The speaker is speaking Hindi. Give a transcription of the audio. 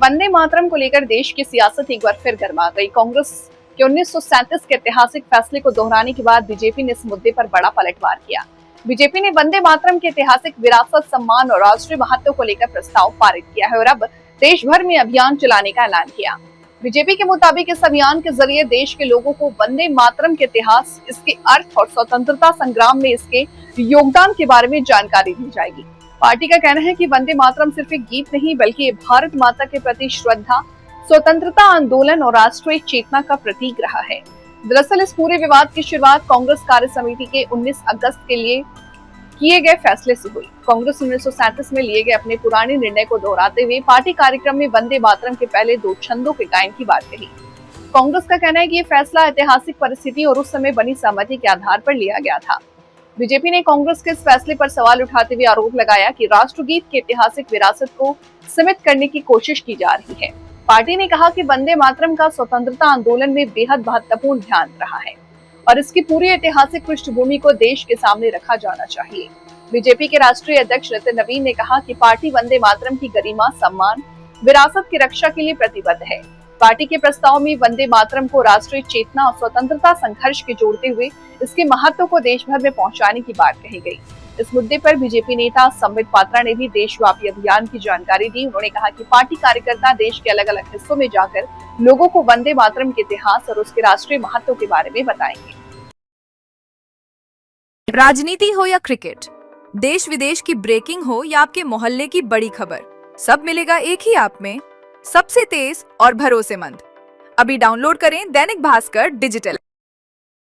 वंदे मातरम को लेकर देश की सियासत एक बार फिर गर्मा गई। कांग्रेस के 1937 के ऐतिहासिक फैसले को दोहराने के बाद बीजेपी ने इस मुद्दे पर बड़ा पलटवार किया। बीजेपी ने वंदे मातरम के ऐतिहासिक विरासत, सम्मान और राष्ट्रीय महत्व को लेकर प्रस्ताव पारित किया है और अब देश भर में अभियान चलाने का ऐलान किया। बीजेपी के मुताबिक इस अभियान के जरिए देश के लोगों को वंदे मातरम के इतिहास, इसके अर्थ और स्वतंत्रता संग्राम में इसके योगदान के बारे में जानकारी दी जाएगी। पार्टी का कहना है कि वंदे मातरम सिर्फ एक गीत नहीं बल्कि ये भारत माता के प्रति श्रद्धा, स्वतंत्रता आंदोलन और राष्ट्रीय चेतना का प्रतीक रहा है। दरअसल इस पूरे विवाद की शुरुआत कांग्रेस कार्य समिति के 19 अगस्त के लिए किए गए फैसले से हुई। कांग्रेस 1937 में लिए गए अपने पुराने निर्णय को दोहराते हुए पार्टी कार्यक्रम में वंदे मातरम के पहले 2 छंदों के गायन की बात कही। कांग्रेस का कहना है कि ये फैसला ऐतिहासिक परिस्थिति और उस समय बनी सहमति के आधार पर लिया गया था। बीजेपी ने कांग्रेस के इस फैसले पर सवाल उठाते हुए आरोप लगाया कि राष्ट्रगीत की ऐतिहासिक विरासत को सीमित करने की कोशिश की जा रही है। पार्टी ने कहा कि वंदे मातरम का स्वतंत्रता आंदोलन में बेहद महत्वपूर्ण ध्यान रहा है और इसकी पूरी ऐतिहासिक पृष्ठभूमि को देश के सामने रखा जाना चाहिए। बीजेपी के राष्ट्रीय अध्यक्ष नितिन नवीन ने कहा कि पार्टी वंदे मातरम की गरिमा, सम्मान, विरासत की रक्षा के लिए प्रतिबद्ध है। पार्टी के प्रस्ताव में वंदे मातरम को राष्ट्रीय चेतना और स्वतंत्रता संघर्ष के जोड़ते हुए इसके महत्व को देश भर में पहुंचाने की बात कही गई। इस मुद्दे पर बीजेपी नेता संबित पात्रा ने भी देशव्यापी अभियान की जानकारी दी। उन्होंने कहा कि पार्टी कार्यकर्ता देश के अलग अलग हिस्सों में जाकर लोगों को वंदे मातरम के इतिहास और उसके राष्ट्रीय महत्व के बारे में बताएंगे। राजनीति हो या क्रिकेट, देश विदेश की ब्रेकिंग हो या आपके मोहल्ले की बड़ी खबर, सब मिलेगा एक ही ऐप में, सबसे तेज और भरोसेमंद। अभी डाउनलोड करें दैनिक भास्कर डिजिटल।